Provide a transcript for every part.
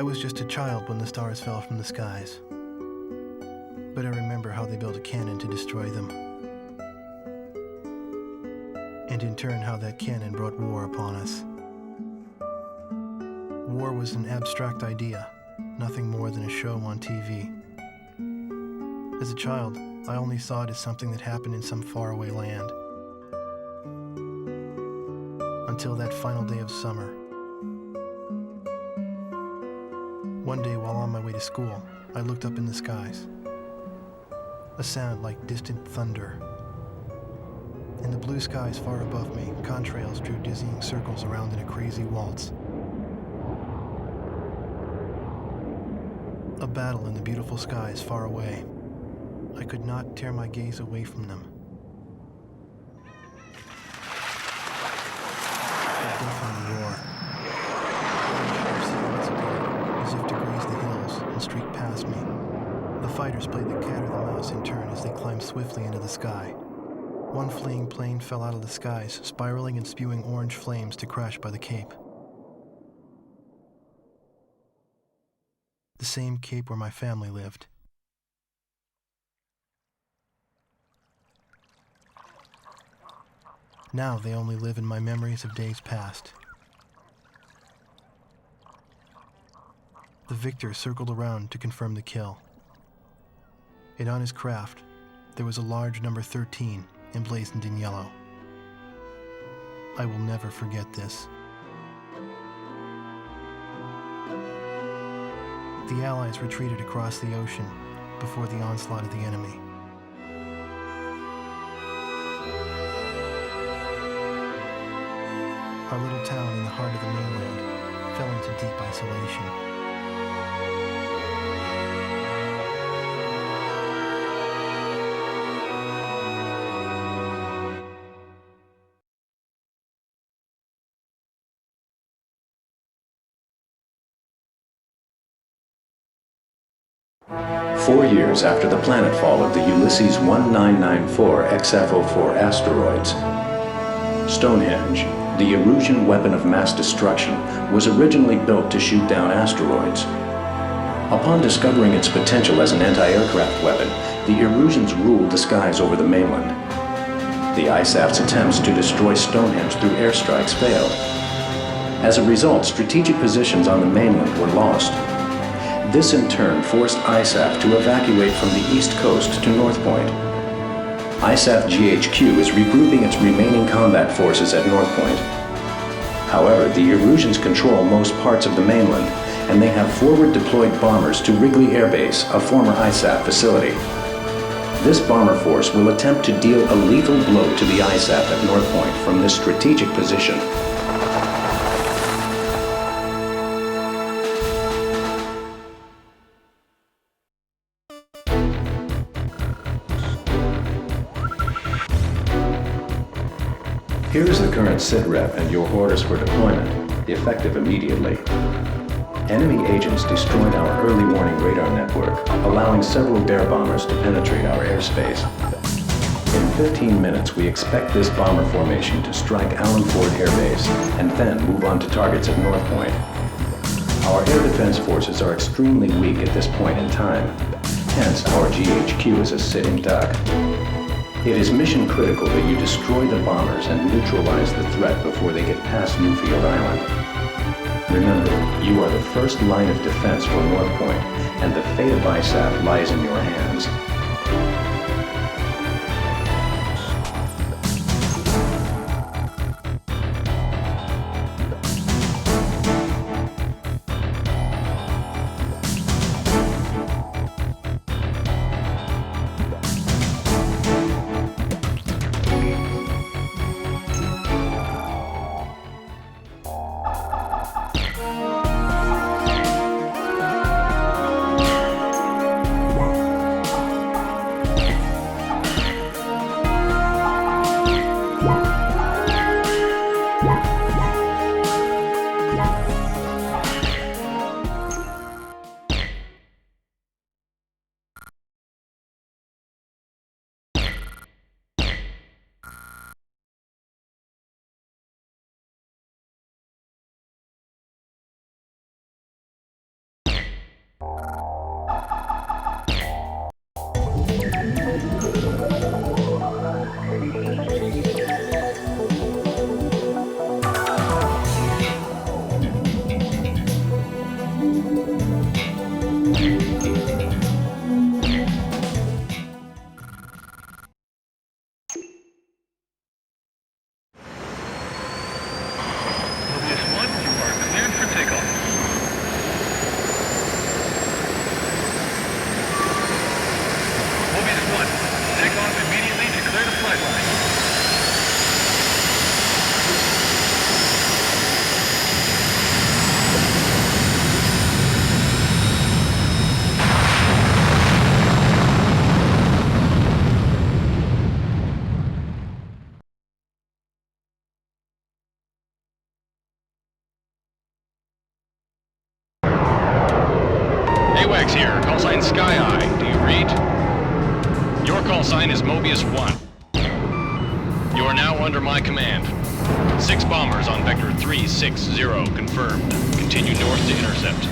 was just a child when the stars fell from the skies. But I remember how they built a cannon to destroy them. And in turn how that cannon brought war upon us. War was an abstract idea, nothing more than a show on TV. As a child, I only saw it as something that happened in some faraway land. Until that final day of summer. One day while on my way to school, I looked up in the skies. A sound like distant thunder. In the blue skies far above me, contrails drew dizzying circles around in a crazy waltz. A battle in the beautiful skies far away. I could not tear my gaze away from them. A deafening roar. Orange silhouettes appeared, as if to graze the hills and streak past me. The fighters played the cat or the mouse in turn as they climbed swiftly into the sky. One fleeing plane fell out of the skies, spiraling and spewing orange flames to crash by the Cape. The same Cape where my family lived. Now they only live in my memories of days past. The victor circled around to confirm the kill. And on his craft, there was a large number 13 emblazoned in yellow. I will never forget this. The Allies retreated across the ocean before the onslaught of the enemy. Our little town in the heart of the mainland fell into deep isolation. Four years after the planetfall of the Ulysses 1994 XFO4 asteroids, Stonehenge, the Erusian weapon of mass destruction, was originally built to shoot down asteroids. Upon discovering its potential as an anti-aircraft weapon, the Erusians ruled the skies over the mainland. The ISAF's attempts to destroy Stonehenge through airstrikes failed. As a result, strategic positions on the mainland were lost. This in turn forced ISAF to evacuate from the east coast to North Point. ISAF GHQ is regrouping its remaining combat forces at North Point. However, the Erusians control most parts of the mainland, and they have forward-deployed bombers to Wrigley Air Base, a former ISAF facility. This bomber force will attempt to deal a lethal blow to the ISAF at North Point from this strategic position. Here is the current SITREP and your orders for deployment, effective immediately. Enemy agents destroyed our early warning radar network, allowing several bear bombers to penetrate our airspace. In 15 minutes, we expect this bomber formation to strike Allen Ford Air Base and then move on to targets at North Point. Our air defense forces are extremely weak at this point in time, hence our GHQ is a sitting duck. It is mission critical that you destroy the bombers and neutralize the threat before they get past Newfield Island. Remember, you are the first line of defense for North Point, and the fate of ISAF lies in your hands. AWACS here, call sign Sky Eye. Do you read? Your call sign is Mobius 1. You are now under my command. 6 bombers on vector 360 confirmed. Continue north to intercept.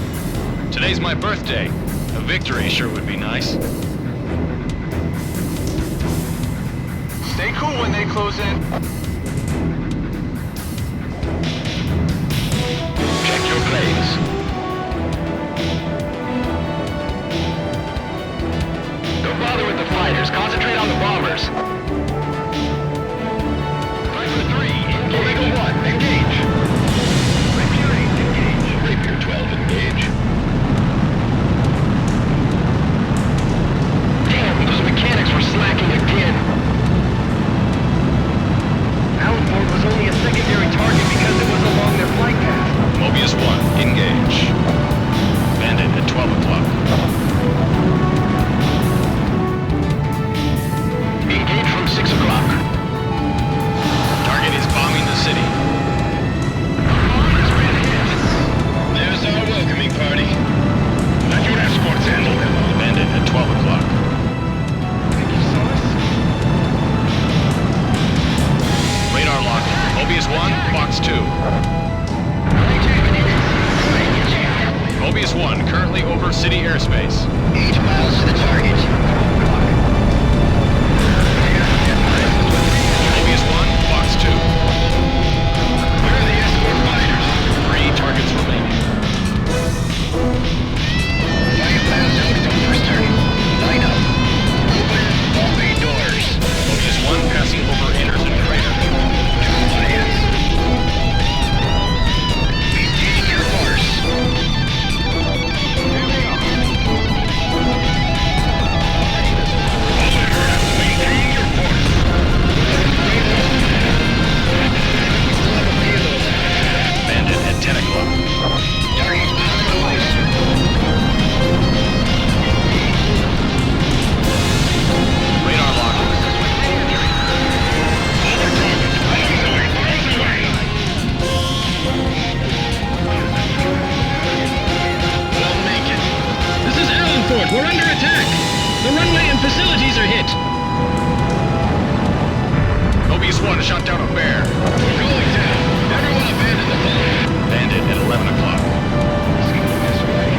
Today's my birthday. A victory sure would be nice. Stay cool when they close in. Check your planes. Don't bother with the fighters. Concentrate on the bombers. Viper 3, engage. Omega 1, engage. Rapier 8, engage. Rapier 12, engage. Damn, those mechanics were slacking again. Allen Ford was only a secondary target because it was along their flight path. Mobius 1, engage. Bandit at 12 o'clock. Engage from 6 o'clock. Target is bombing the city. Bomb has been hit. There's our welcoming party. Let your escorts handle them. Bandit at 12 o'clock. Think you saw us? Radar locked. Mobius 1, box 2. Mobius 1, currently over city airspace. 8 miles to the target. Mobius 1, box 2. Where are the escort fighters? 3 targets remaining. 5 miles out from first target. Line up. Open all bay doors. Mobius 1 passing over Anderson Crater. 2 alliance. Maintaining your course. Here they are. Maintain your course. We still have a payload. Bandit at 10 o'clock. Target on the device. Radar locked. We'll make it. This is Allen Fort. We're under attack. The runway and facilities are hit. Mobius 1 shot down a bear. We're going down. Everyone abandon the plane. Bandit at 11 o'clock. Let's go this way.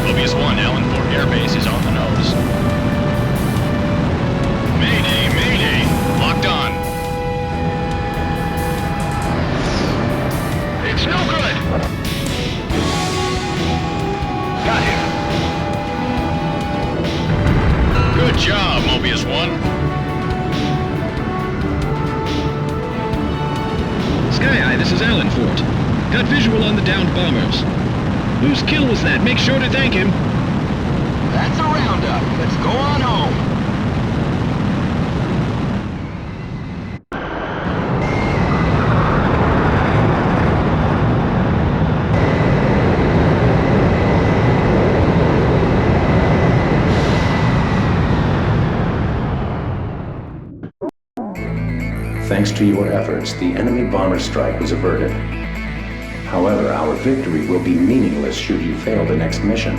Mobius 1, Allen Fort Air Base is on the nose. Mayday, mayday. Locked on. It's no good. Got him. Good job, Mobius 1. Sky Eye, this is Allen Fort. Got visual on the downed bombers. Whose kill was that? Make sure to thank him. That's a roundup. Let's go on home. Thanks to your efforts, the enemy bomber strike was averted. However, our victory will be meaningless should you fail the next mission.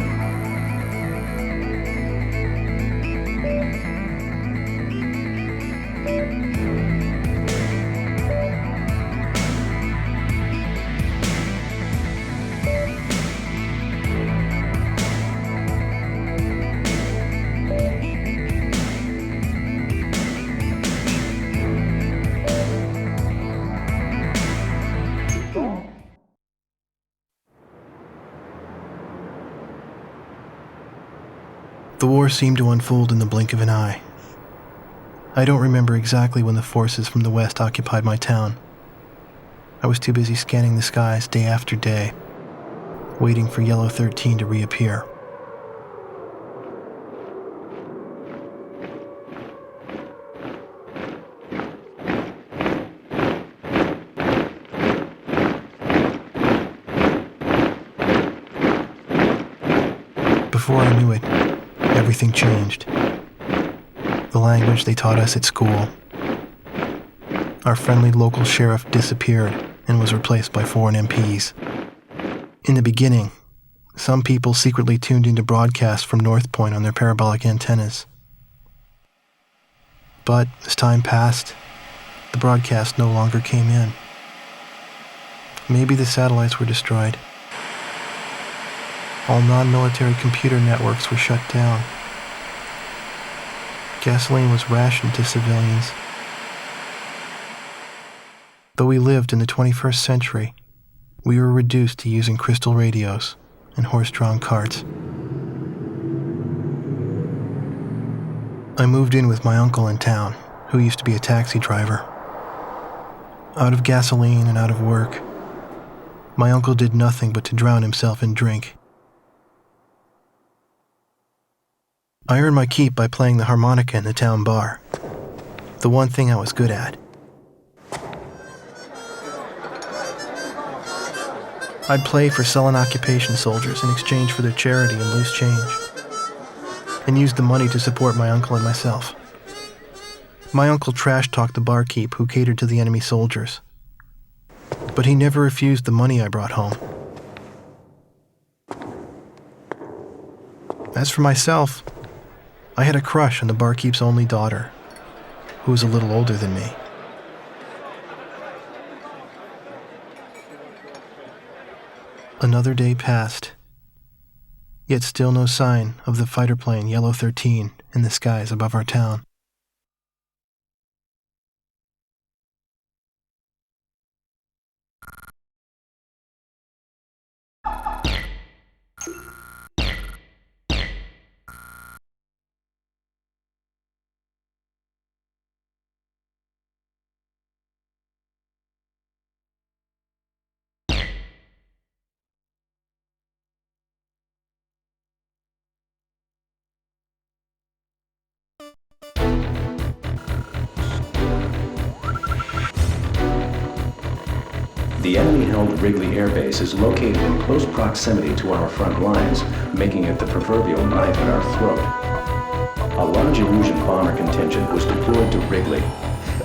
The war seemed to unfold in the blink of an eye. I don't remember exactly when the forces from the west occupied my town. I was too busy scanning the skies day after day, waiting for Yellow 13 to reappear. Before I knew it, everything changed. The language they taught us at school. Our friendly local sheriff disappeared and was replaced by foreign MPs. In the beginning, some people secretly tuned into broadcasts from North Point on their parabolic antennas. But as time passed, the broadcast no longer came in. Maybe the satellites were destroyed. All non-military computer networks were shut down. Gasoline was rationed to civilians. Though we lived in the 21st century, we were reduced to using crystal radios and horse-drawn carts. I moved in with my uncle in town, who used to be a taxi driver. Out of gasoline and out of work, my uncle did nothing but to drown himself in drink. I earned my keep by playing the harmonica in the town bar, the one thing I was good at. I'd play for sullen occupation soldiers in exchange for their charity and loose change, and used the money to support my uncle and myself. My uncle trash-talked the barkeep who catered to the enemy soldiers, but he never refused the money I brought home. As for myself, I had a crush on the barkeep's only daughter, who was a little older than me. Another day passed, yet still no sign of the fighter plane Yellow 13 in the skies above our town. The enemy-held Wrigley Air Base is located in close proximity to our front lines, making it the proverbial knife at our throat. A large Erusian bomber contingent was deployed to Wrigley.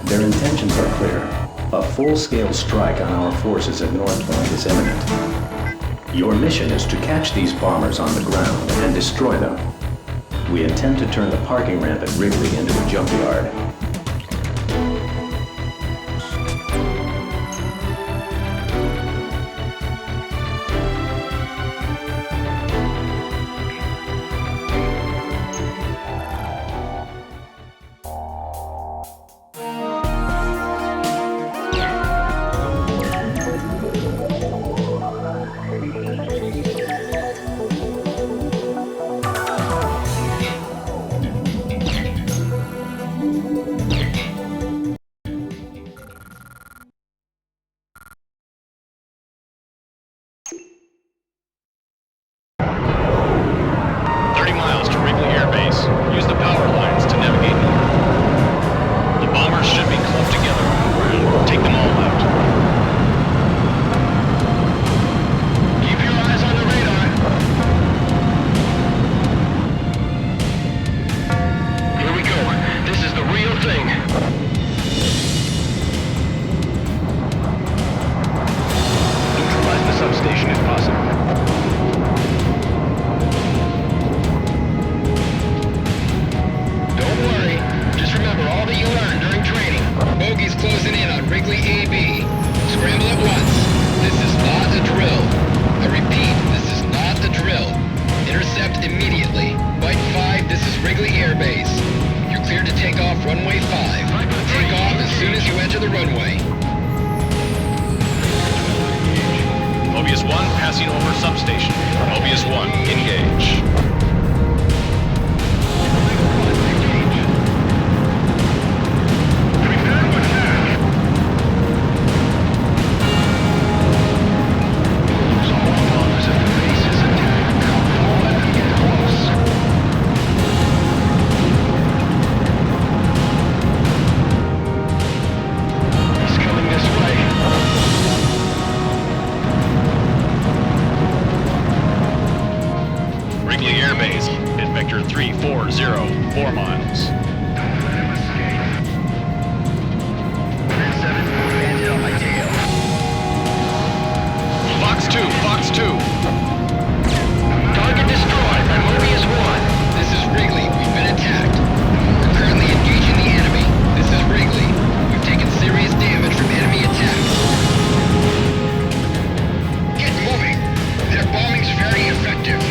Their intentions are clear. A full-scale strike on our forces at North Point is imminent. Your mission is to catch these bombers on the ground and destroy them. We intend to turn the parking ramp at Wrigley into a junkyard. Passing over substation. Mobius 1, engage. base. Hit vector 340, 4 miles. Fox 2, Fox 2. Target destroyed by Mobius 1. This is Wrigley. We've been attacked. We're currently engaging the enemy. This is Wrigley. We've taken serious damage from enemy attack. Get moving. Their bombing's very effective.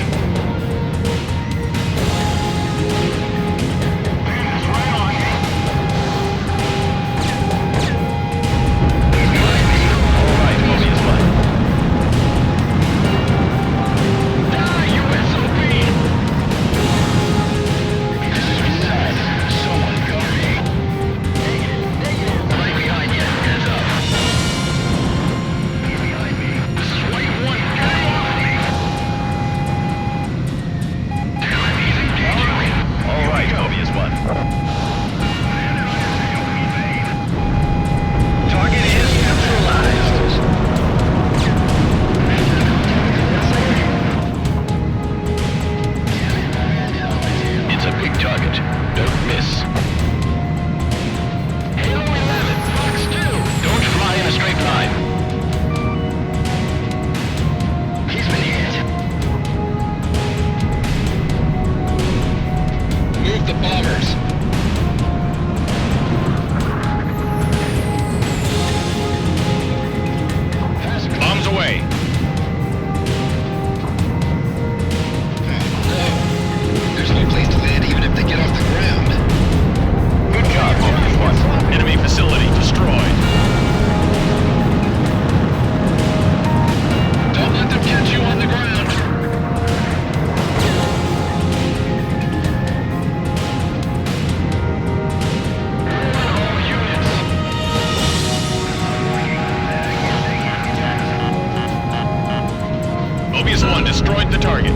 Destroyed the target.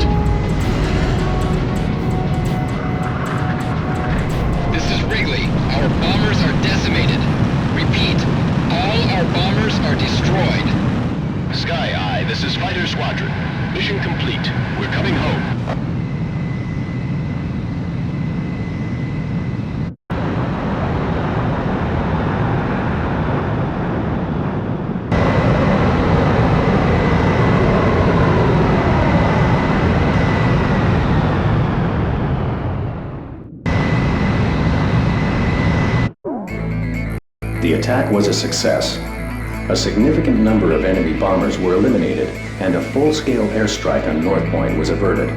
This is Wrigley. Our bombers are decimated. Repeat, all our bombers are destroyed. Sky Eye, this is Fighter Squadron. Mission complete. We're coming home. The attack was a success. A significant number of enemy bombers were eliminated, and a full-scale airstrike on North Point was averted.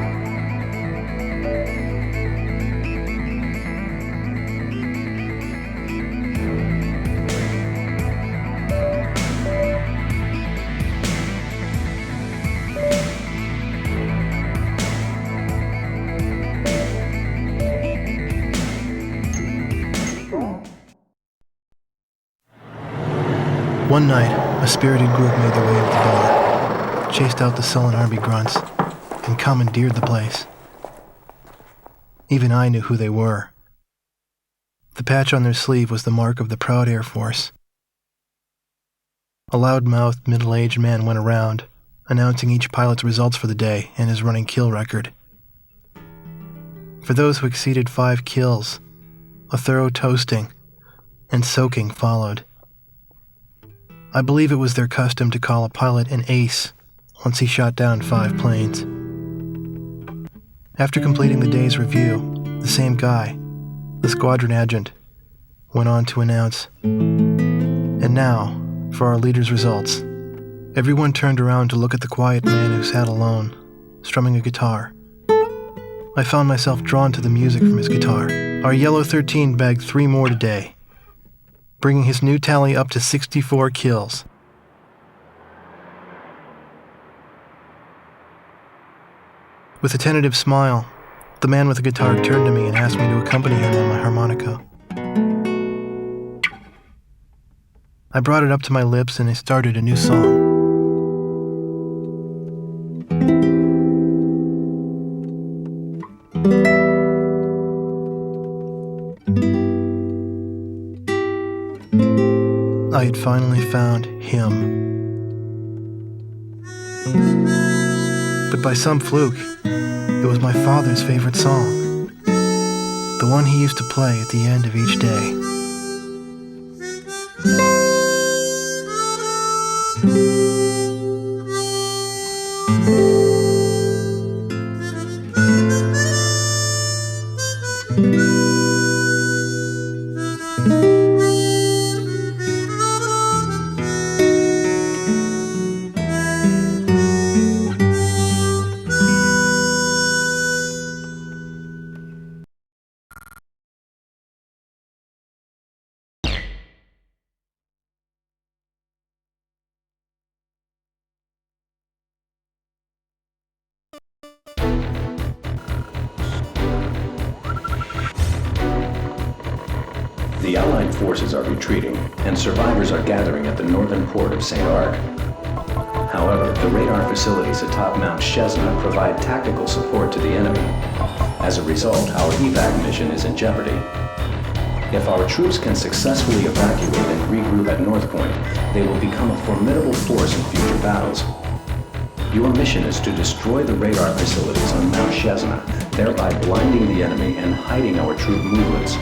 One night, a spirited group made their way to the bar, chased out the sullen army grunts, and commandeered the place. Even I knew who they were. The patch on their sleeve was the mark of the proud Air Force. A loud-mouthed, middle-aged man went around, announcing each pilot's results for the day and his running kill record. For those who exceeded 5 kills, a thorough toasting and soaking followed. I believe it was their custom to call a pilot an ace once he shot down 5 planes. After completing the day's review, the same guy, the squadron adjutant, went on to announce, "And now, for our leader's results." Everyone turned around to look at the quiet man who sat alone, strumming a guitar. I found myself drawn to the music from his guitar. Our Yellow 13 bagged 3 more today, bringing his new tally up to 64 kills. With a tentative smile, the man with the guitar turned to me and asked me to accompany him on my harmonica. I brought it up to my lips and I started a new song. I had finally found him. But by some fluke, it It was my father's favorite song, the one he used to play at the end of each day. The Allied forces are retreating, and survivors are gathering at the northern port of St. Arc. However, the radar facilities atop Mount Chesna provide tactical support to the enemy. As a result, our evac mission is in jeopardy. If our troops can successfully evacuate and regroup at North Point, they will become a formidable force in future battles. Your mission is to destroy the radar facilities on Mount Chesna, thereby blinding the enemy and hiding our troop movements.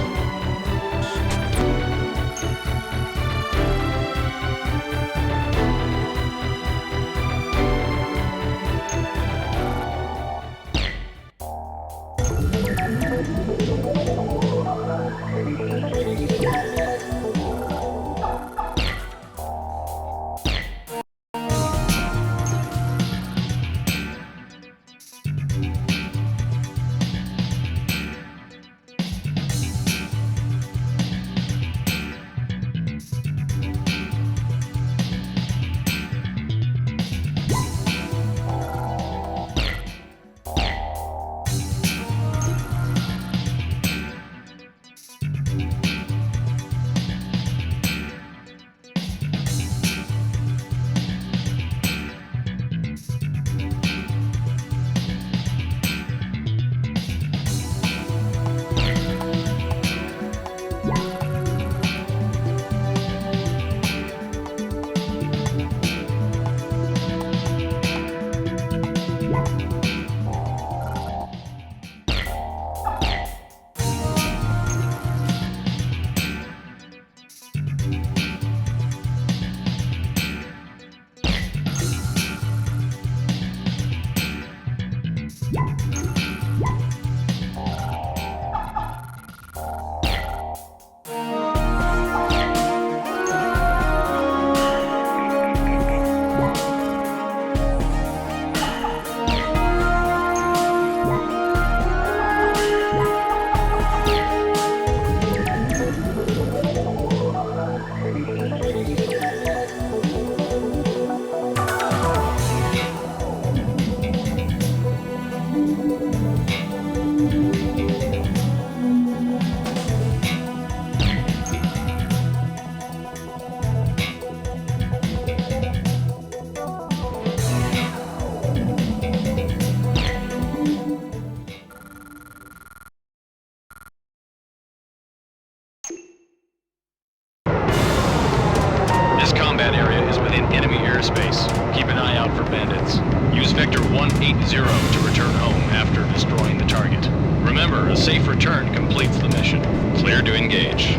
Keep an eye out for bandits. Use Vector 180 to return home after destroying the target. Remember, a safe return completes the mission. Clear to engage.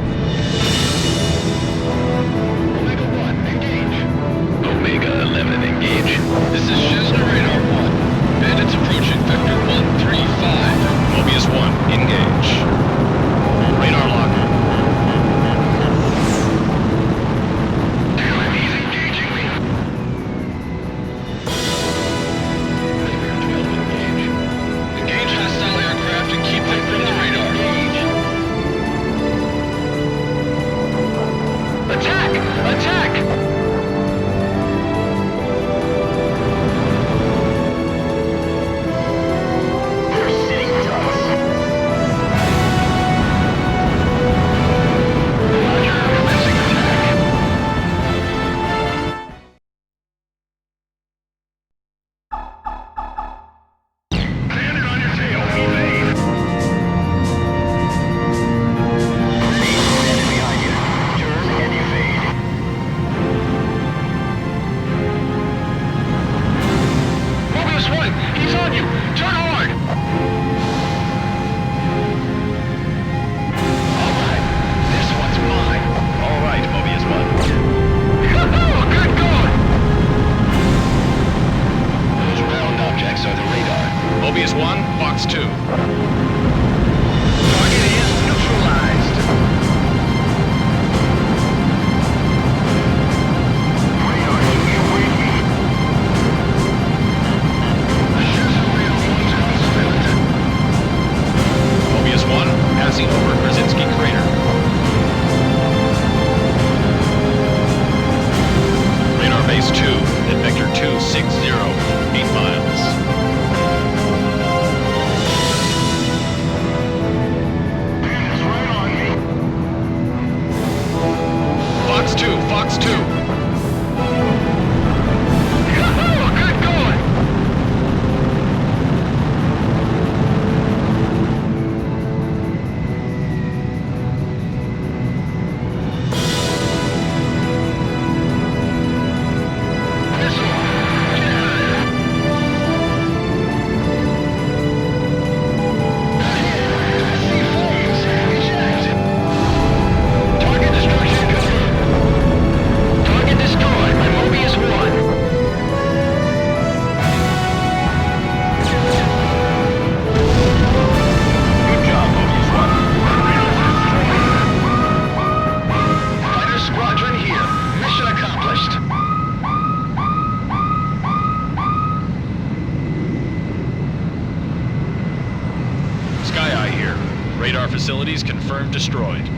Omega 1, engage. Omega 11, engage. This is Chesna Radar 1. Bandits approaching Vector 135. Mobius 1, engage. Radar locker. He's engaging me. Vector 12, engage. Engage hostile aircraft and keep them from the radar. Attack! Attack! Mobius 1, Fox 2. Target is neutralized. Mobius 1, passing over Krasinski Crater. Radar base 2, at vector 260, 8 miles. Fox 2, Fox 2. Yahoo! Good going! Target destruction confirmed. Target destroyed by Mobius 1. Good job, Mobius 1. Fighter squadron here. Mission accomplished. Sky Eye here. Radar facilities confirmed destroyed.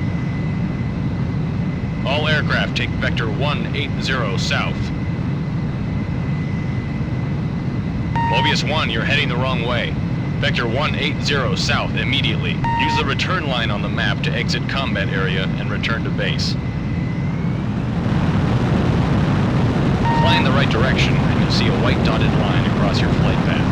All aircraft take vector 180 south. Mobius 1, you're heading the wrong way. Vector 180 south immediately. Use the return line on the map to exit combat area and return to base. Fly in the right direction and you'll see a white dotted line across your flight path.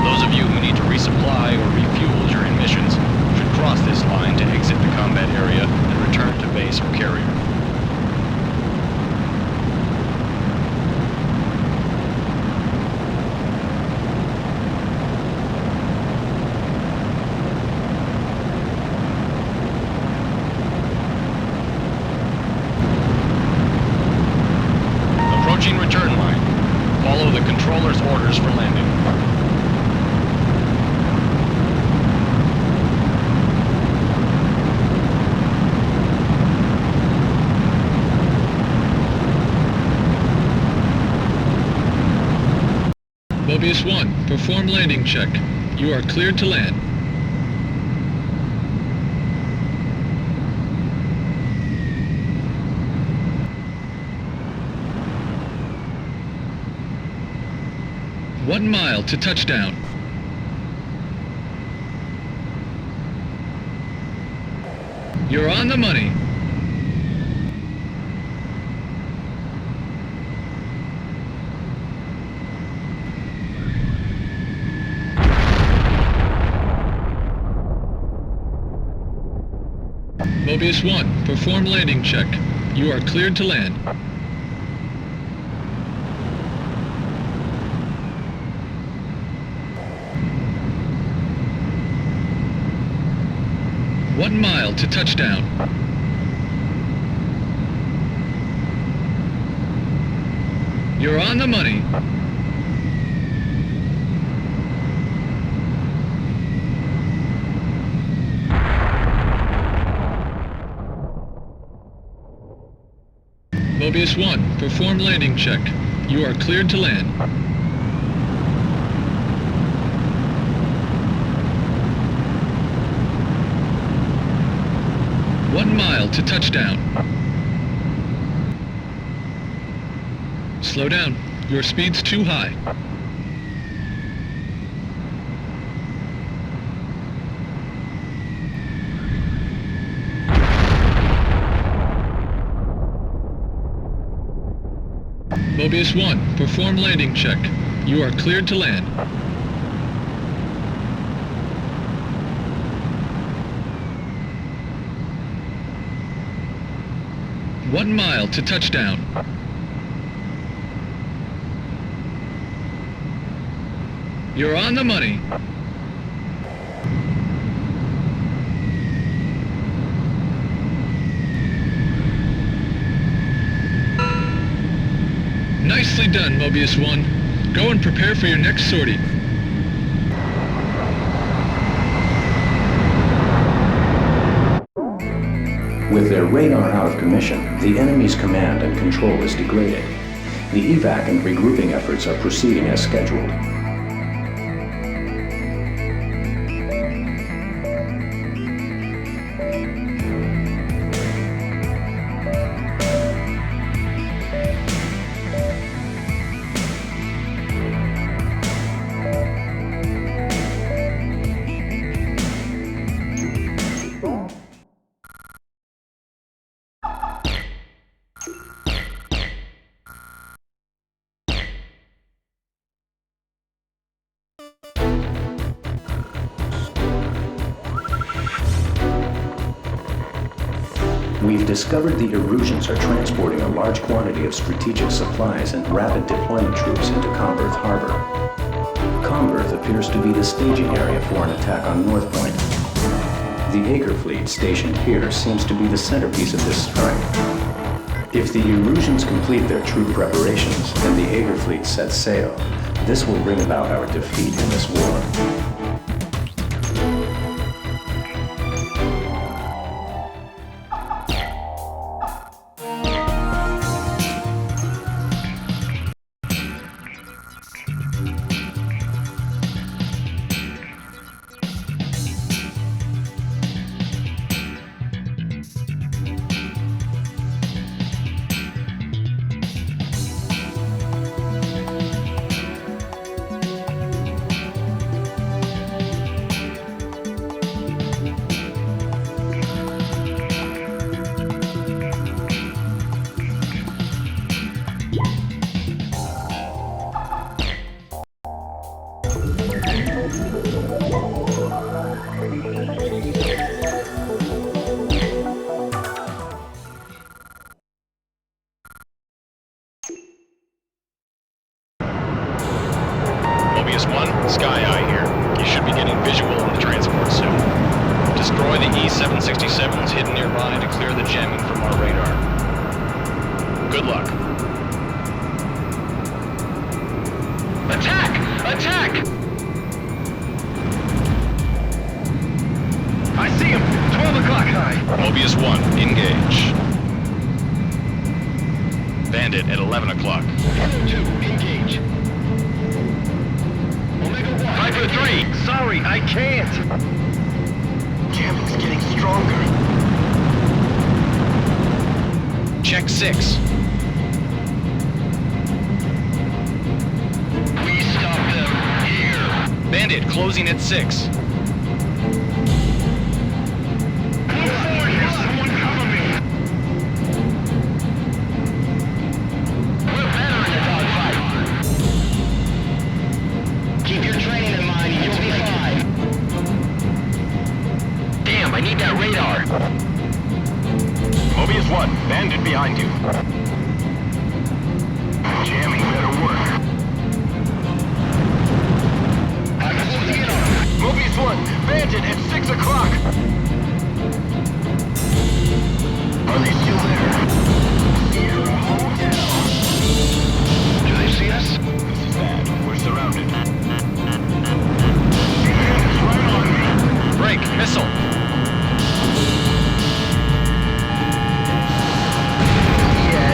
Those of you who need to resupply or refuel during missions should cross this line to exit the combat area and return to base or carrier. Approaching return line. Follow the controller's orders for landing. Mobius 1, perform landing check. You are cleared to land. One mile to touchdown. You're on the money. Mobius 1, perform landing check. You are cleared to land. One mile to touchdown. You're on the money. Mobius 1, perform landing check. You are cleared to land. One mile to touchdown. Slow down. Your speed's too high. Mobius 1, perform landing check. You are cleared to land. One mile to touchdown. You're on the money. Nicely done, Mobius 1. Go and prepare for your next sortie. With their radar out of commission, the enemy's command and control is degraded. The evac and regrouping efforts are proceeding as scheduled. We've discovered the Erusians are transporting a large quantity of strategic supplies and rapid deployment troops into Comberth Harbor. Comberth appears to be the staging area for an attack on North Point. The Acre fleet stationed here seems to be the centerpiece of this strike. If the Erusians complete their troop preparations and the Acre fleet sets sail, this will bring about our defeat in this war. Mobius 1, Sky Eye here. You should be getting visual on the transport soon. Destroy the E-767s hidden nearby to clear the jamming from our radar. Good luck. Attack! Attack! I see him! 12 o'clock high! Mobius 1, engage. Bandit at 11 o'clock. Hello 2, engage. Omega 1. Viper 3, Sorry, I can't! Jamming's getting stronger. check 6. We stop them here. Bandit closing at 6. Mobius 1, Bandit behind you. Jamming better work. I'm closing in on him. Mobius 1, Bandit at 6 o'clock. Are they still there? Sierra Hotel. Do they see us? This is bad. We're surrounded. It's right on me. Break, missile. Yeah.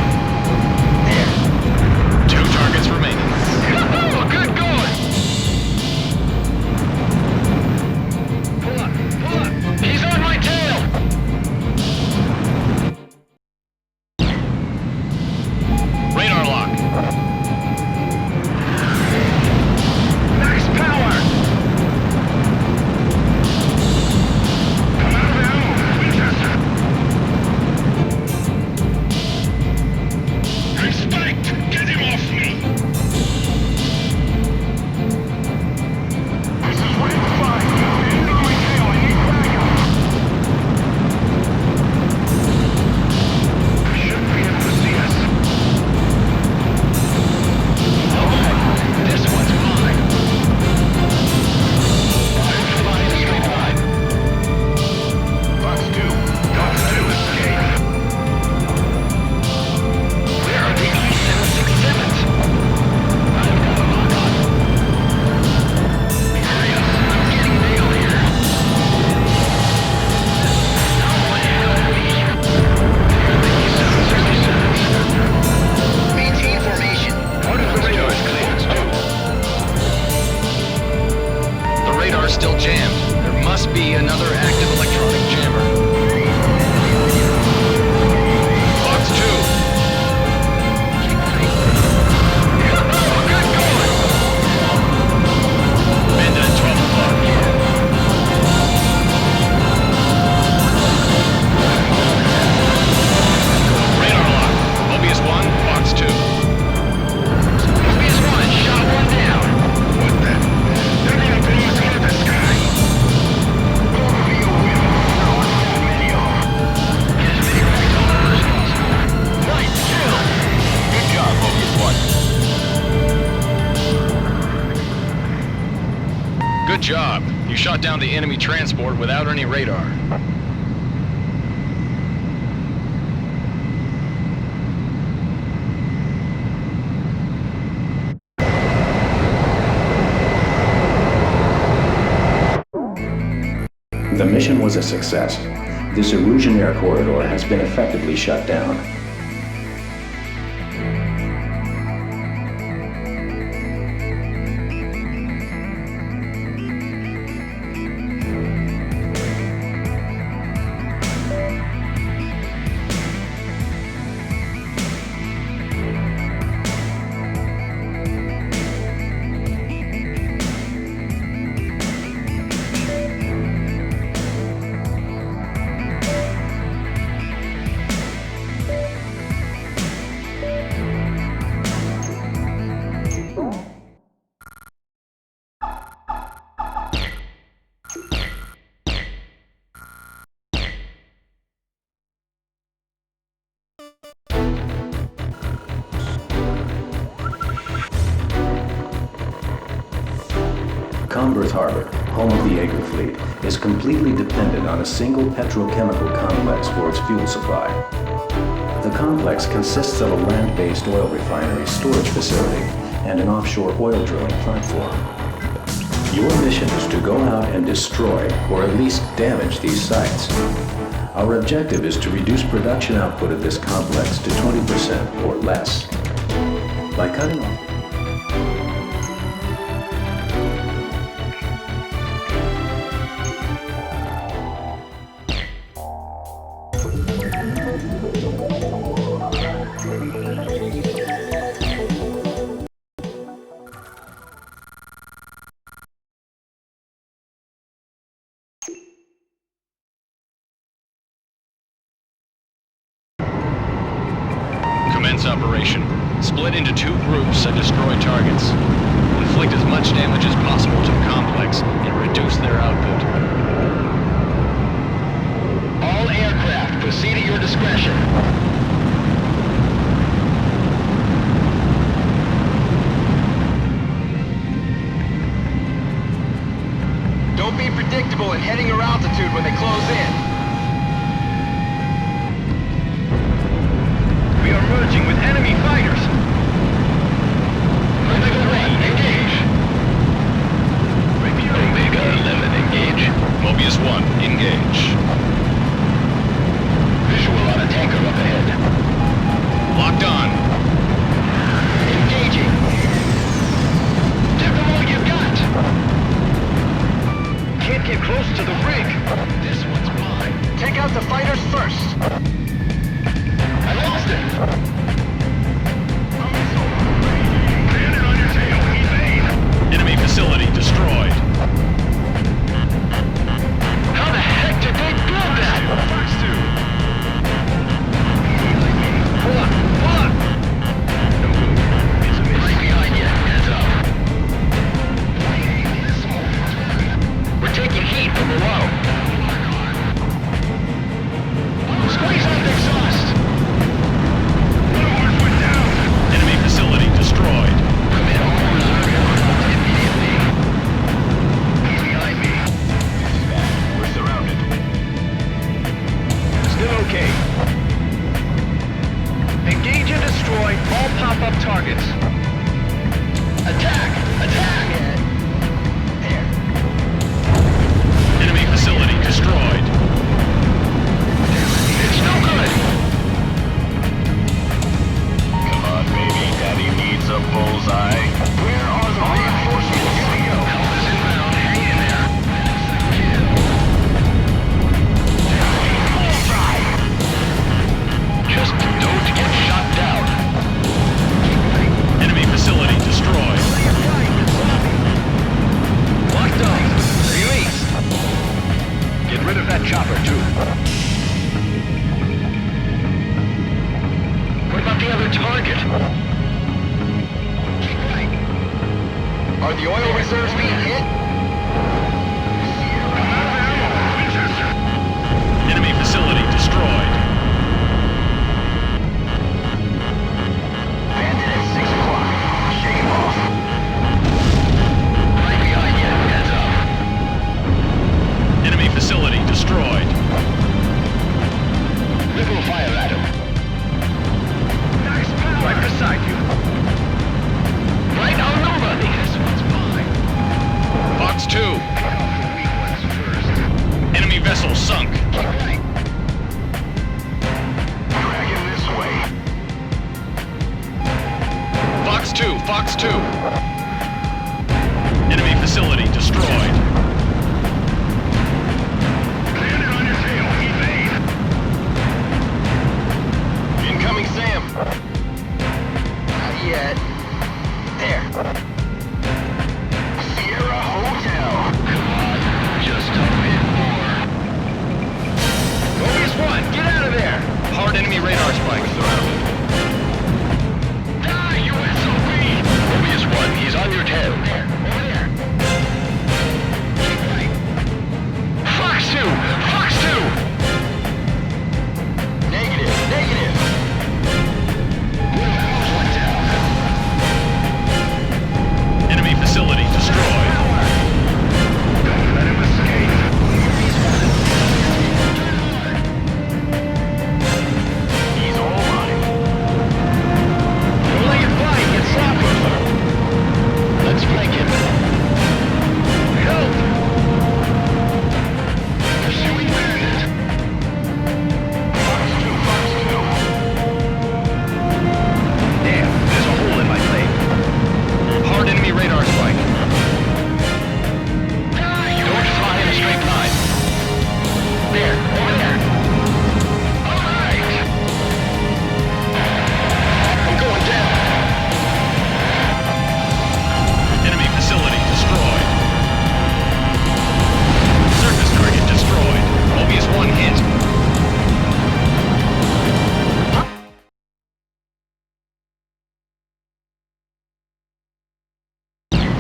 be another active electronic jammer. Box 2. Keep running. Good going! Bandit at 12 o'clock. Radar lock. Mobius 1, Box 2. Mobius 1, shot one down. What the? They're gonna blow us out of the sky. Nice kill! Good job, Mobius 1. Good job. You shot down the enemy transport without any radar. The mission was a success. This Erusian air corridor has been effectively shut down. Comberth Harbor, home of the Jaeger fleet, is completely dependent on a single petrochemical complex for its fuel supply. The complex consists of a land-based oil refinery storage facility and an offshore oil drilling platform. Your mission is to go out and destroy, or at least damage, these sites. Our objective is to reduce production output of this complex to 20% or less. By cutting off Commence operation. Split into 2 groups and destroy targets. Inflict as much damage as possible to the complex and reduce their output. All aircraft, proceed at your discretion. Don't be predictable in heading your altitude when they close in. We are merging with enemy fighters. Omega 1, engage. Omega 11, engage. Mobius 1, engage. Visual on a tanker up ahead. Locked on. Engaging. Give them all you've got. Can't get close to the rig. This one's mine. Take out the fighters first. I lost it. Are the oil reserves being hit? Enemy facility destroyed. Bandit at 6 o'clock. Shake him off. Right behind you. Heads up. Enemy facility destroyed. Liberal fire at him. Nice power. Right beside you. Right on nobody. This one's mine. Fox 2. Pick off the weak ones first. Enemy vessel sunk. Keep right. Drag him this way. Fox 2. Fox 2. Enemy facility destroyed. Landed on your tail. Evade. Incoming Sam. Not yet. There. Sierra Hotel. Come on. Just a bit more. Mobius 1, get out of there. Hard enemy radar spike. Surrounded. Die, you SOB! Mobius 1, he's on your tail. There. Over there. Keep right. Fox 2! Fox 2! Negative. Negative. One down. Enemy facility destroyed. Don't let him escape. He's all mine. Don't let it fly. Get sloppy. Let's flank him. Help! Pursuing bandit. Fox 2, Fox 2. Damn, there's a hole in my plate. Hard enemy radar spike. Don't fly in a straight line. There, over there. All right. I'm going down. Enemy facility destroyed. Surface target destroyed. Mobius 1 hit.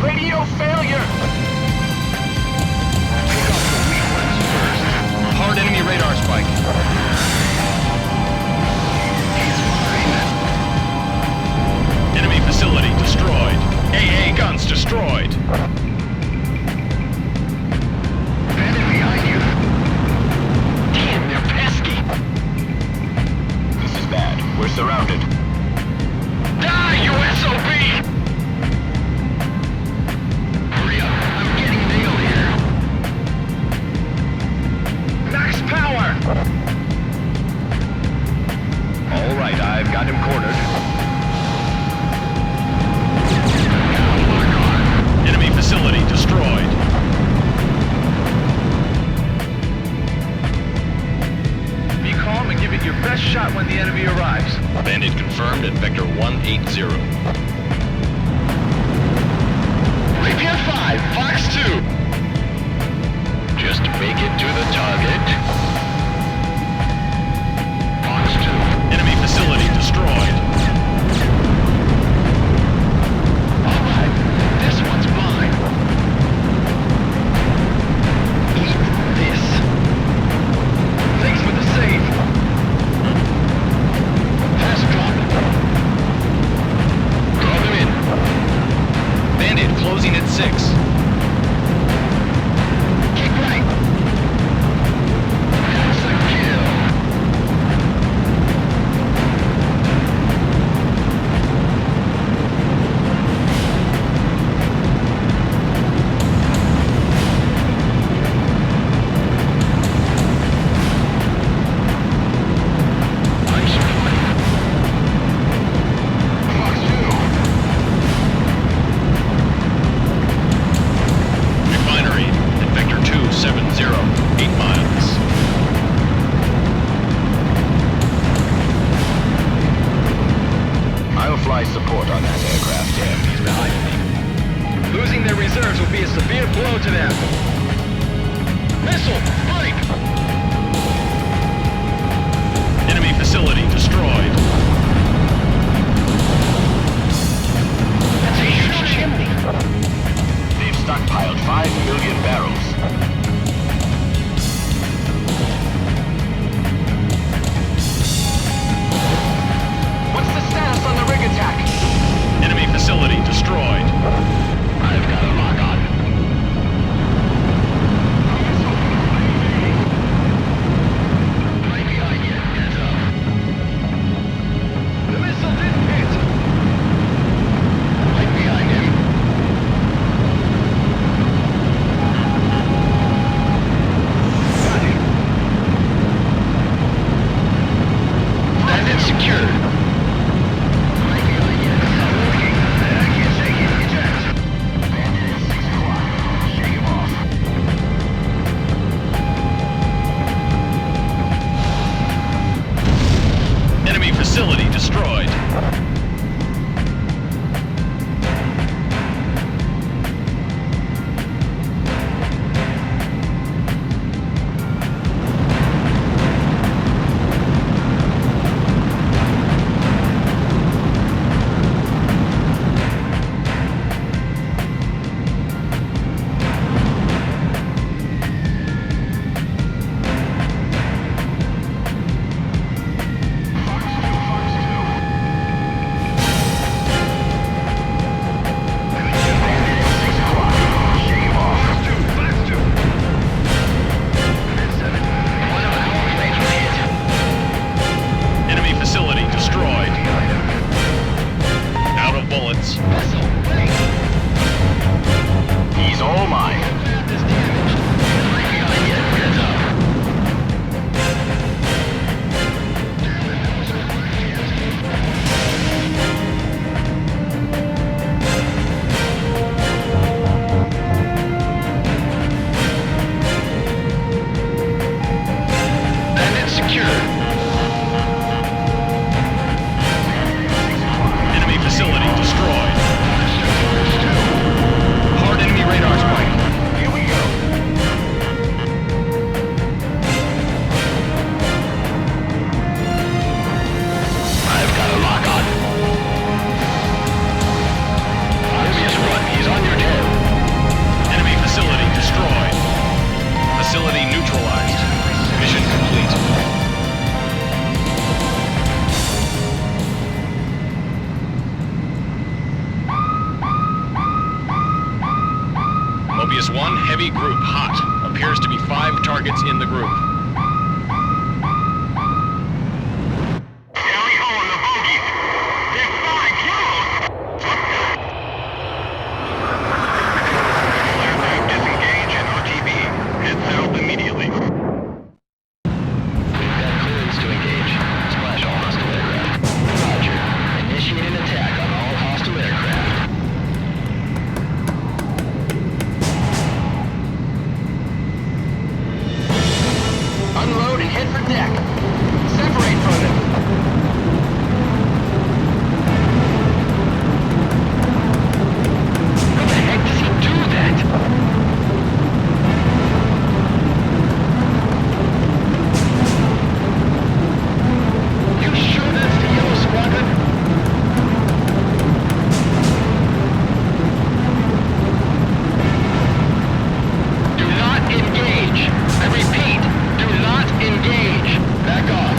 Radio failure. Pick off the weak ones first. Hard enemy radar spike. He's mine. Enemy facility destroyed. AA guns destroyed. Bandit behind you. Damn, they're pesky. This is bad. We're surrounded. Die, you SOB! Hurry up. I'm getting nailed here. Max power. All right, I've got him cornered. Lock on. Enemy facility destroyed. Be calm and give it your best shot when the enemy arrives. Bandit confirmed at Vector 180. Rapier 5, Fox 2. Just make it to the target. Fox 2. Enemy facility destroyed. All right, this one's mine. Eat this. Thanks for the save. Fast drop. Draw them in. Bandit closing at 6. Kick right. That's a kill. Nice play. Fox 2. Refinery at Vector 270. 8 miles. I'll fly support on that aircraft, Tim. He's behind me. Losing their reserves will be a severe blow to them. Missile! Break! Enemy facility destroyed. That's a huge chimney. Mobius 1, heavy group, hot. Appears to be 5 targets in the group. Enemy hole in the bogey. There's 5 kills. Aircraft disengage and RTB. Head south immediately. We've got clearance to engage. Splash all hostile aircraft. Roger. Initiate an attack on all hostile aircraft. Unload and head for deck. Separate from them. How the heck does he do that? You sure that's the Yellow Squadron? Do not engage. I repeat, do not engage. Back off.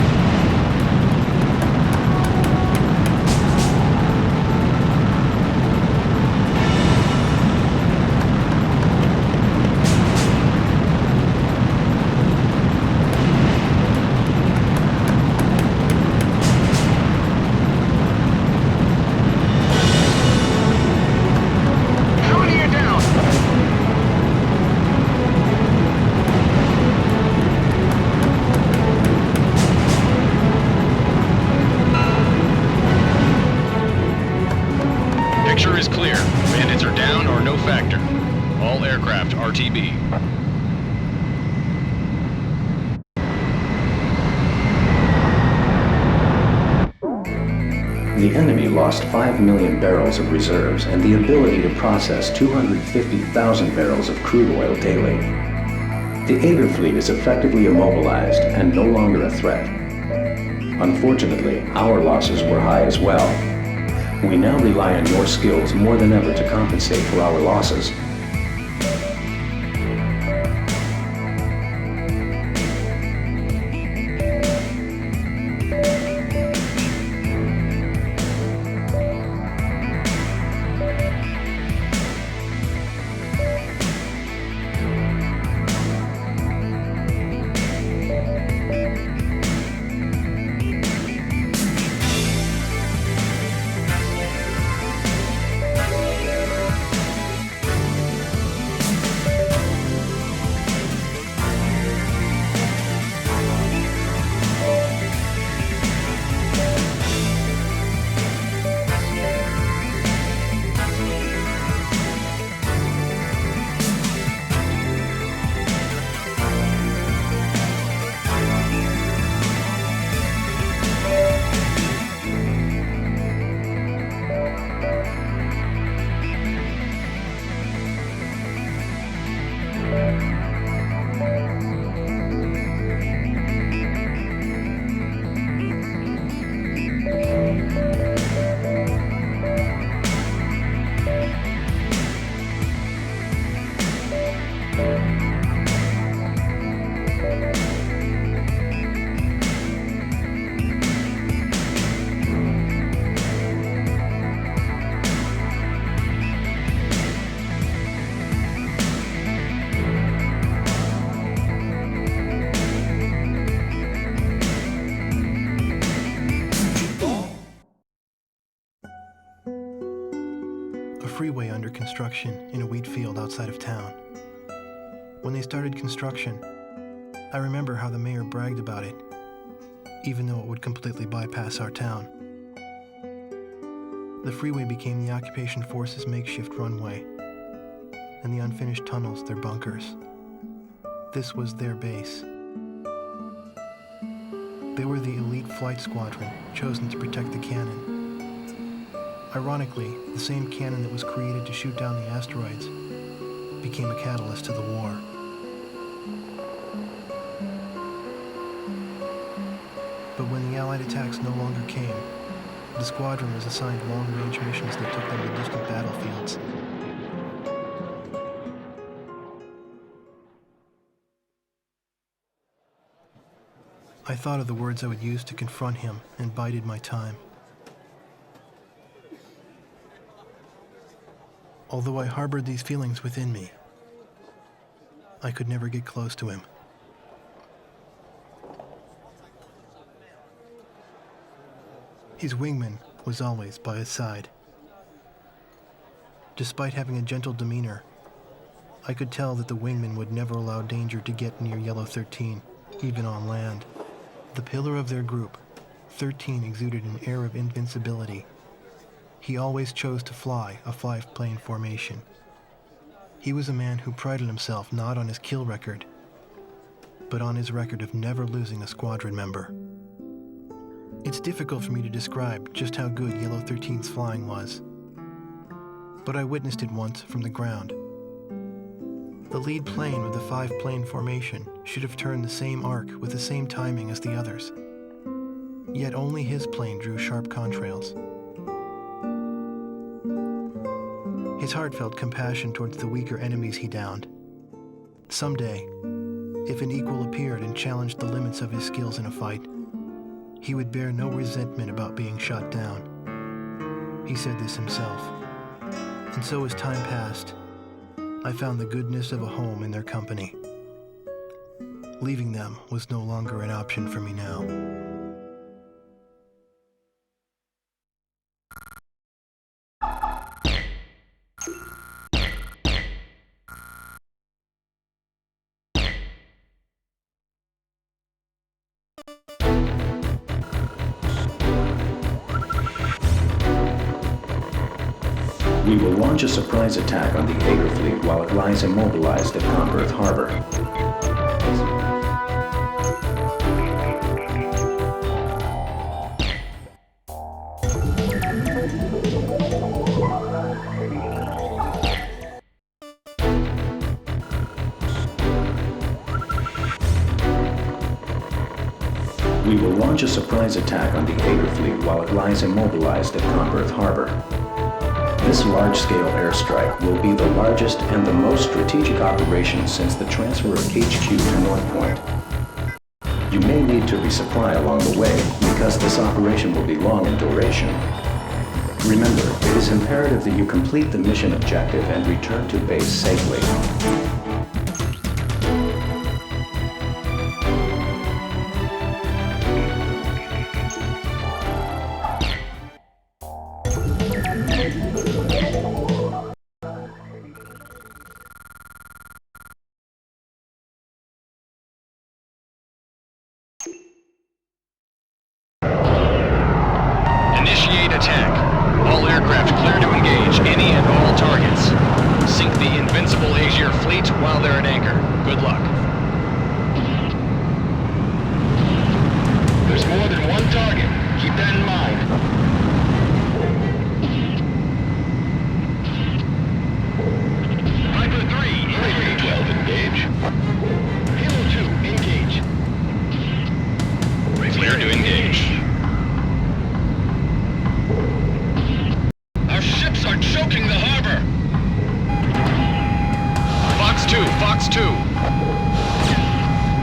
How many are down? Picture is clear. Bandits are down or no factor. All aircraft RTB. The enemy lost 5 million barrels of reserves and the ability to process 250,000 barrels of crude oil daily. The Aegir fleet is effectively immobilized and no longer a threat. Unfortunately, our losses were high as well. We now rely on your skills more than ever to compensate for our losses. Freeway under construction in a wheat field outside of town. When they started construction, I remember how the mayor bragged about it, even though it would completely bypass our town. The freeway became the occupation force's makeshift runway, and the unfinished tunnels their bunkers. This was their base. They were the elite flight squadron chosen to protect the cannon. Ironically, the same cannon that was created to shoot down the asteroids became a catalyst to the war. But when the Allied attacks no longer came, the squadron was assigned long-range missions that took them to distant battlefields. I thought of the words I would use to confront him and bided my time. Although I harbored these feelings within me, I could never get close to him. His wingman was always by his side. Despite having a gentle demeanor, I could tell that the wingman would never allow danger to get near Yellow 13, even on land. The pillar of their group, 13 exuded an air of invincibility. He always chose to fly a 5-plane formation. He was a man who prided himself not on his kill record, but on his record of never losing a squadron member. It's difficult for me to describe just how good Yellow 13's flying was, but I witnessed it once from the ground. The lead plane of the 5-plane formation should have turned the same arc with the same timing as the others. Yet only his plane drew sharp contrails. His heart felt compassion towards the weaker enemies he downed. Someday, if an equal appeared and challenged the limits of his skills in a fight, he would bear no resentment about being shot down. He said this himself. And so as time passed, I found the goodness of a home in their company. Leaving them was no longer an option for me now. We will launch a surprise attack on the Aegir fleet while it lies immobilized at Converth Harbor. We will launch a surprise attack on the Aegir fleet while it lies immobilized at Converth Harbor. This large-scale airstrike will be the largest and the most strategic operation since the transfer of HQ to North Point. You may need to resupply along the way because this operation will be long in duration. Remember, it is imperative that you complete the mission objective and return to base safely. Initiate attack. All aircraft clear to engage any and all targets. Sink the invincible Aegir fleet while they're at anchor. Good luck. There's more than one target. Keep that in mind. Viper 3, engage. 12, engage. Halo 2, engage. Clear to engage. Our ships are choking the harbor. Fox 2, Fox 2.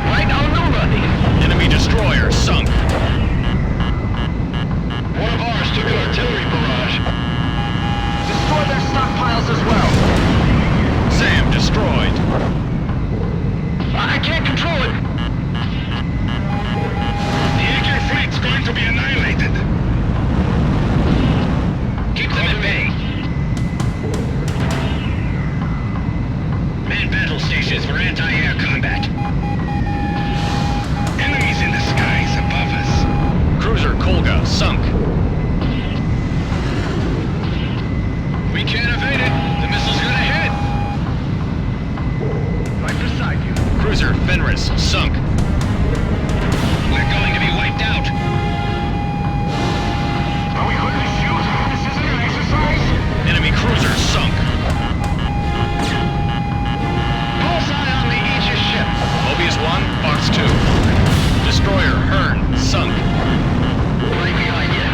Right on the running. Enemy destroyer sunk. One of ours took an artillery barrage. Destroy their stockpiles as well. SAM destroyed. I can't control it. The Aegir fleet's going to be annihilated. Keep them at bay. Man battle stations for anti-air combat. Enemies in the skies above us. Cruiser Kolga sunk. We can't evade it. The missile's gonna hit. Right beside you. Cruiser Fenris sunk. We're going to be wiped out. Are we going to shoot? This isn't an exercise. Enemy cruiser sunk. Bullseye on the Aegis ship. Mobius 1, Fox 2. Destroyer Hearn sunk. Right behind you.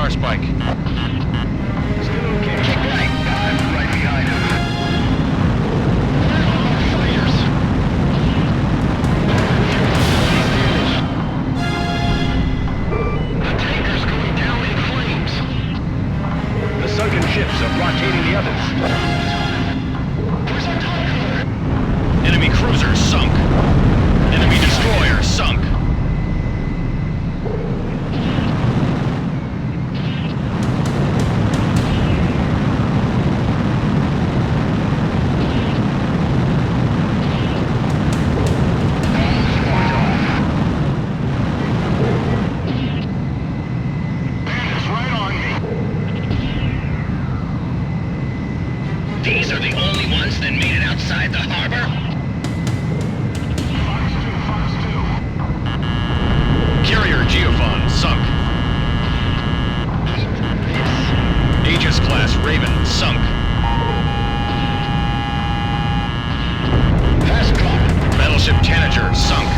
radar spike. Still okay. Kick right. I'm right behind him. Fighters. The tanker's going down in flames. The sunken ships are blockading the others. Where's our top cover? Enemy cruiser sunk. Enemy destroyer sunk. It's right on me. These are the only ones that made it outside the harbor? Fox 2. Carrier geophon sunk. Aegis class Raven sunk. Fast drop. Battleship Tanager sunk.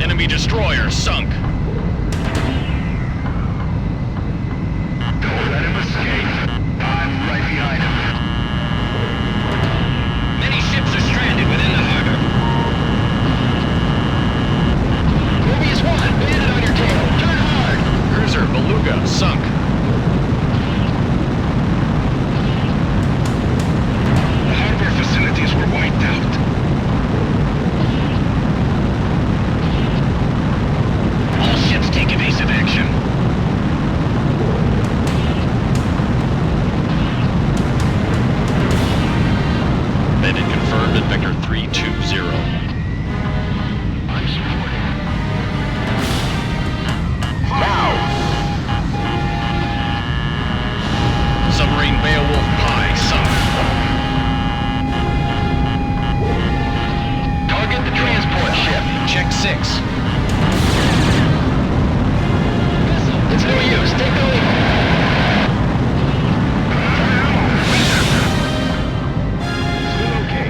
Enemy destroyer sunk. Don't let him escape. I'm right behind him. Many ships are stranded within the harbor. Mobius 1, landed on your tail. Turn hard. Cruiser Beluga sunk. The harbor facilities were wiped out. All ships take evasive action. Landing confirmed at vector 320. I'm supporting. Now! Submarine Beowulf Pi sunk. Target the transport ship. Check 6. It's no use. Take the lead. Still okay.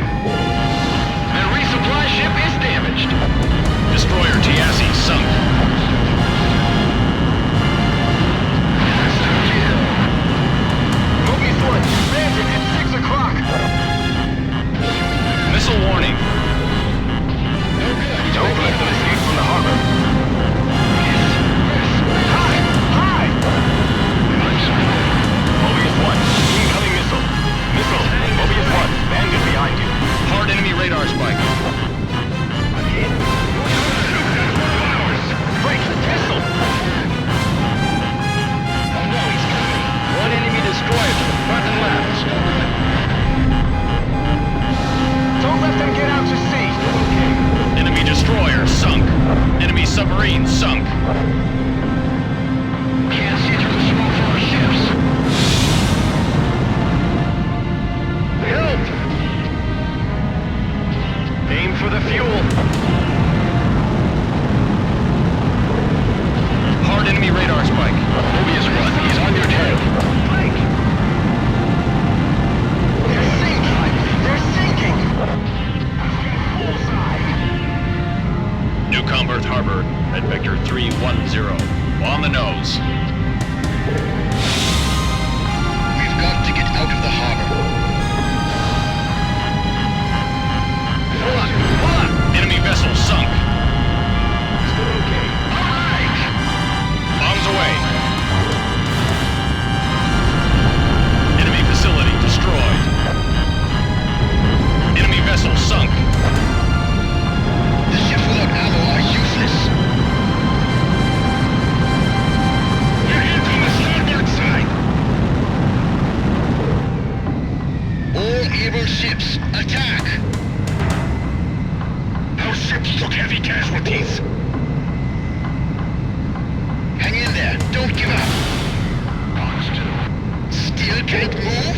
The resupply ship is damaged. Destroyer Tiasi sunk. Mobius 1, landed at 6 o'clock. Missile warning. Don't let them escape from the harbor. Hide! Hide! Mobius 1, incoming missile. Missile, Mobius 1, bandit behind you. Hard enemy radar spike. Break, missile! Oh no, he's coming. One enemy destroyer to the front and left. Don't let them get out to sea. Okay. Enemy destroyer sunk. Enemy submarine sunk. Can't see through the smoke from our ships. Help! Aim for the fuel. Hard enemy radar spike. Mobius 1, he's on your tail. Blake! They're sinking! They're sinking! Bullseye! New Comberth Harbor at vector 310. On the nose. We've got to get out of the harbor. Enemy vessel sunk. Still okay. All right. Bombs away. Enemy facility destroyed. Enemy vessel sunk. The ships without ammo are useless. We're hit on the starboard side. All able ships, attack! Our ships took heavy casualties. Hang in there, don't give up. Box 2. Still can't move?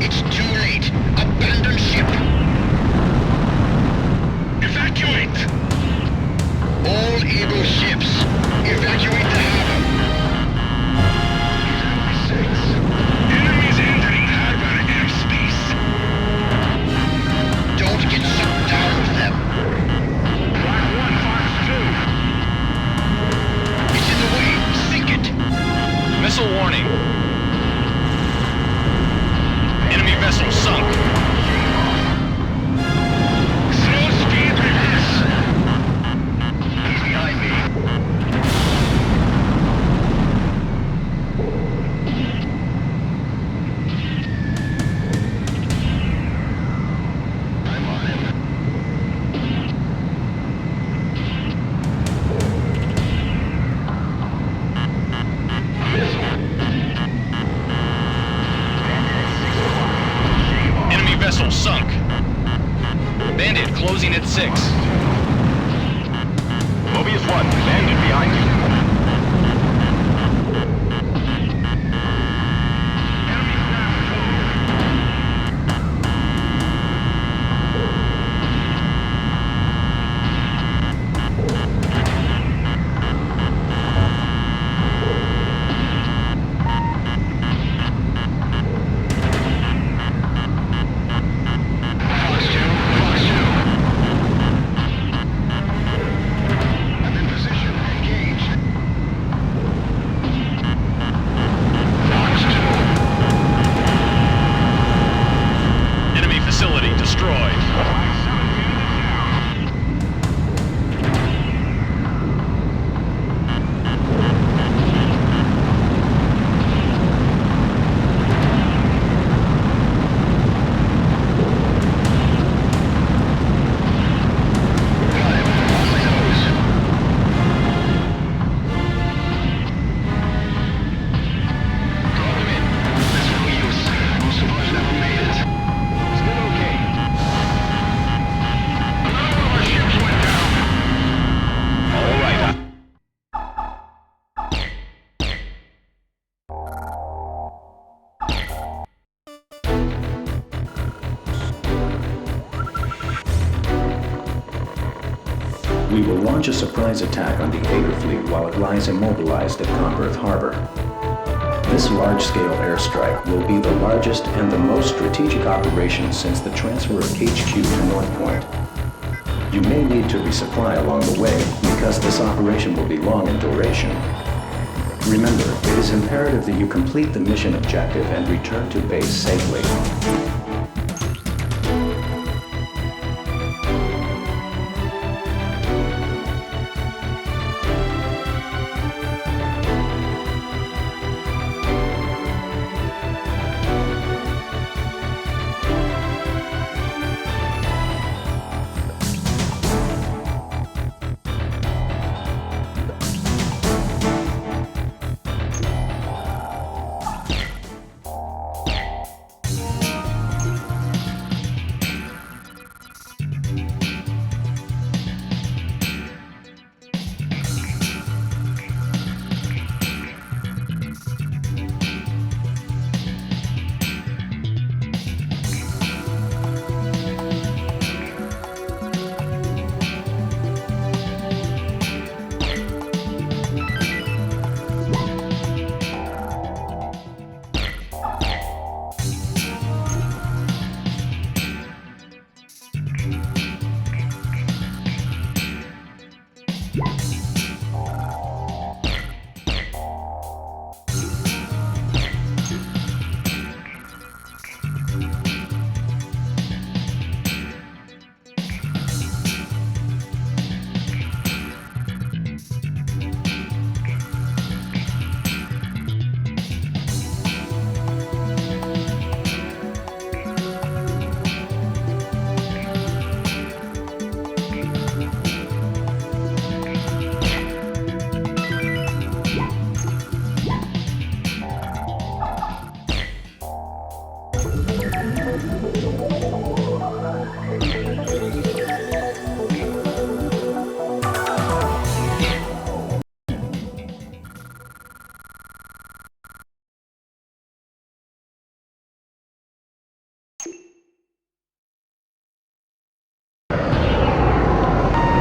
It's too late. Abandon ship. Evacuate! All able ships, evacuate the harbor. Enemies entering harbor airspace. Don't get sucked down with them. Black Closing at 6. Mobius 1, landed behind you. We will launch a surprise attack on the Aegir fleet while it lies immobilized at Converth Harbor. This large-scale airstrike will be the largest and the most strategic operation since the transfer of HQ to North Point. You may need to resupply along the way because this operation will be long in duration. Remember, it is imperative that you complete the mission objective and return to base safely.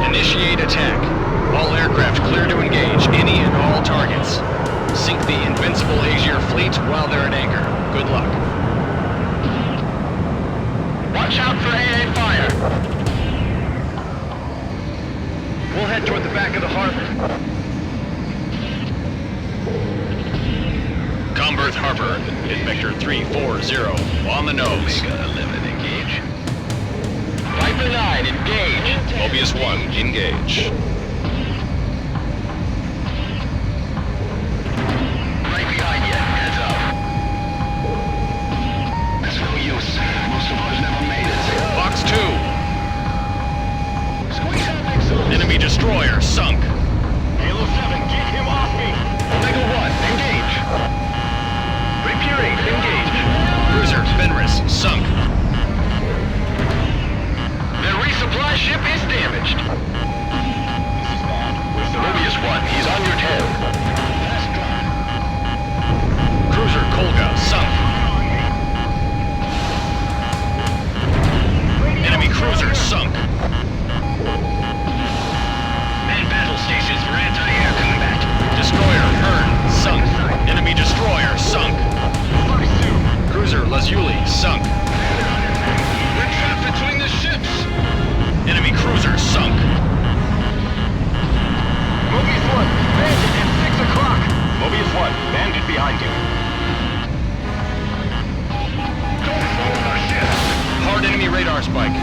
Initiate attack. All aircraft clear to engage any and all targets. Sink the invincible Aegir fleet while they're at anchor. Good luck. Watch out for AA fire. We'll head toward the back of the harbor. Converth Harbor, hit vector 340, on the nose. Omega 11, engage. Viper 9, engage. Mobius 1, engage. Right behind you, heads up. That's no use. Most of us never made it. Box 2, Squeeze out next to us. enemy destroyer sunk. Halo 7, get him off me. Omega 1, engage. Rapier 8, engage. Cruiser Fenris sunk. Their resupply ship damaged. This is bad. Where's the Mobius 1, he's on your tail. Last drop. Cruiser Kolga sunk. Enemy cruiser sunk. Man battle stations for anti-air combat. Destroyer Hearn sunk. Enemy destroyer sunk. Cruiser Lazuli sunk. We're trapped between the ships. Enemy cruiser sunk. Mobius 1, bandit at 6 o'clock. Mobius 1, bandit behind you. Don't follow our ships. Hard enemy radar spike.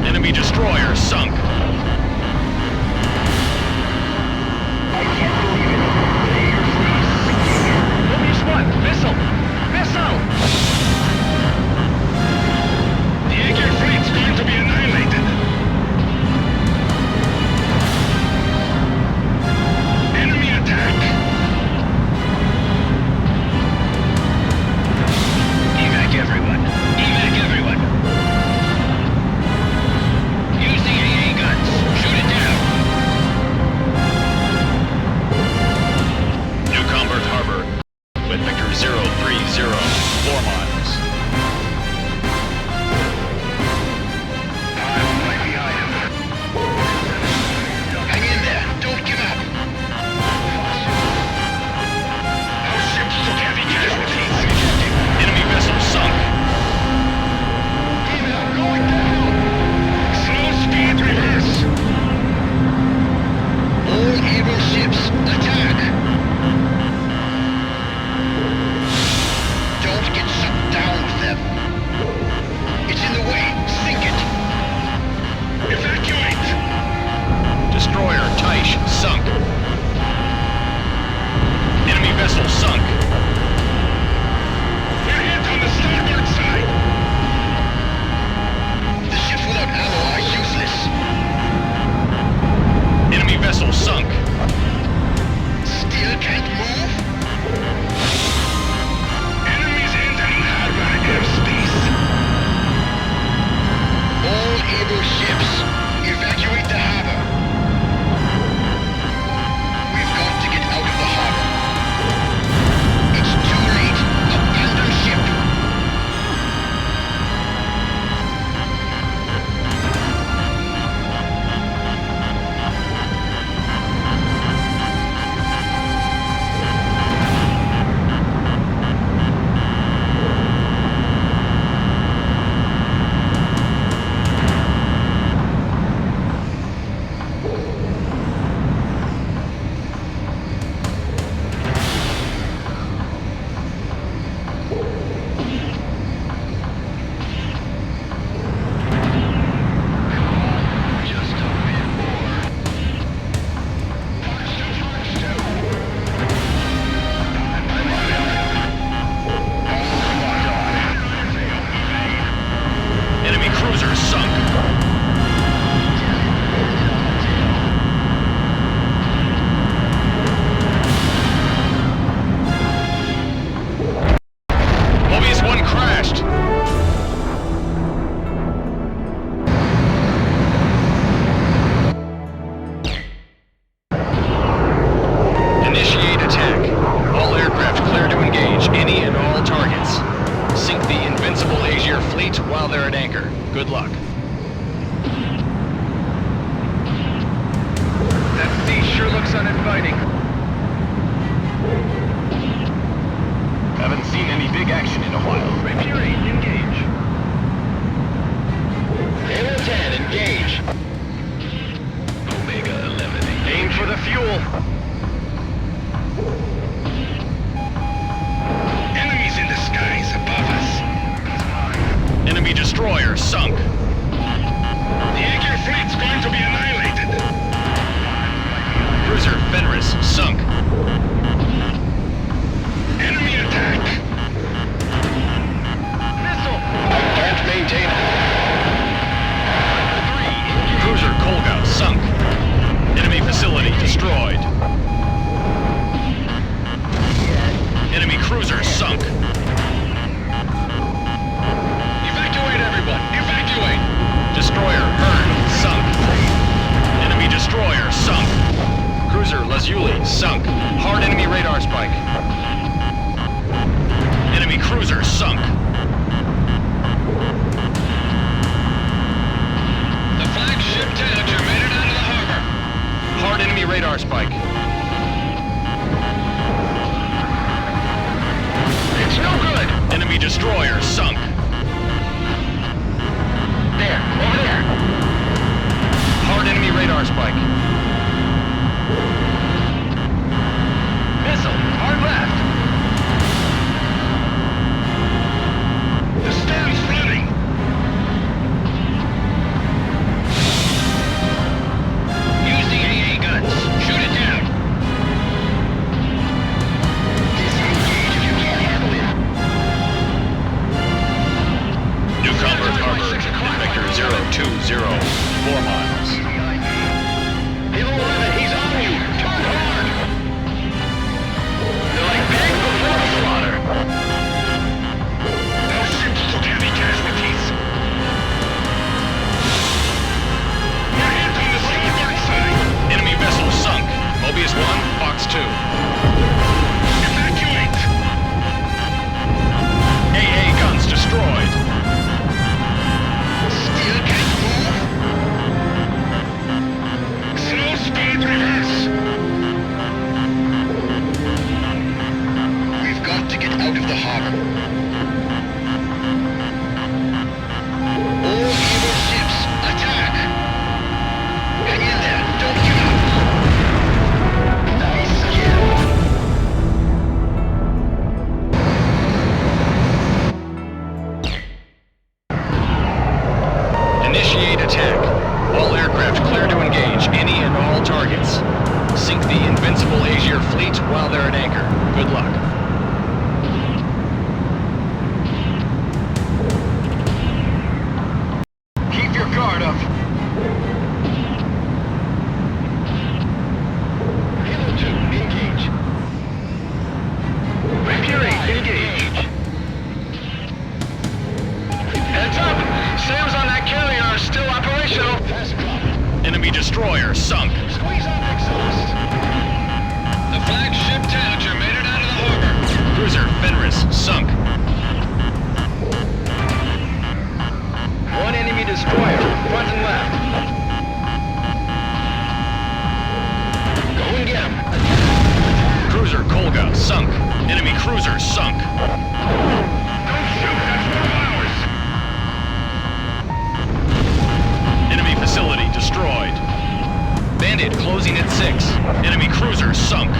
Enemy destroyer sunk. I can't believe it. The air freeze. Mobius 1, missile. Missile. The Aegir fleet's going to be annihilated. Enemy attack. Evac everyone. Evac everyone. Use the AA guns. Shoot it down. New Comberth Harbor with Victor 030, 4 miles. I'm right behind him. Hang in there. Don't give up. Our ships took heavy casualties. Enemy vessel sunk. Email going down. Slow speed reverse. All able ships, attack. Don't get sucked down with them. It's in the way. Sink it. Evacuate. Destroyer Taish sunk. Enemy vessel sunk. We're hit on the starboard side. The ships without ammo are useless. Enemy vessel sunk. Still can't move? Enemies entering harbor airspace. All able ships, evacuate the harbor. We've got to get out of the harbor. It's too late. Abandon ship. Just a bit more. Fox 252. Enemy cruiser sunk. Mobius 1 crashed. Initiate attack. All aircraft clear to engage any and all targets. Sink the invincible Aegir fleet while they're at anchor. Good luck. That sea sure looks uninviting. Haven't seen any big action in a while. Rapier 8, engage. Air 10, engage. Omega 11, engage. Aim for the fuel. Enemies in the skies above us. Enemy destroyer sunk. The Aegir fleet's going to be annihilated. Cruiser Fenris sunk. Enemy attack. Missile. Can't maintain. Cruiser Kolga sunk. Enemy facility destroyed. Enemy cruiser sunk. Evacuate everyone. Evacuate. Destroyer star spike. Missile, hard left. The stam's flooding. Use the AA guns. Shoot it down. Disengage if you can't handle it. Newcomer Harbor in vector 020, 4 miles. Hilo 11, he's on you. Turn hard. They're like pigs before slaughter. Those ships took heavy casualties. Your hands on the starboard side. Enemy vessel sunk. Mobius 1, Fox 2. Evacuate. AA guns destroyed. Still can't move? Slow speed reverse. We've got to get out of the harbor. All evil ships, attack! Hang in there, don't give up! Nice kill! Initiate attack. All aircraft clear to engage any and all targets. Sink the invincible Asia fleet while they're at anchor. Good luck. Keep your guard up. Hilo 2, engage. Repudiate, engage. Heads up! Sails on that carrier are still operational. Fast drop. Enemy destroyer sunk. Squeeze on exhaust. The flagship Tanager made it out of the harbor. Cruiser Fenris sunk. One enemy destroyer, front and left. Go and get him. Cruiser Kolga sunk. Enemy cruiser sunk. Don't shoot, that's one of ours. Enemy facility destroyed. Bandit closing at 6. Enemy cruiser sunk.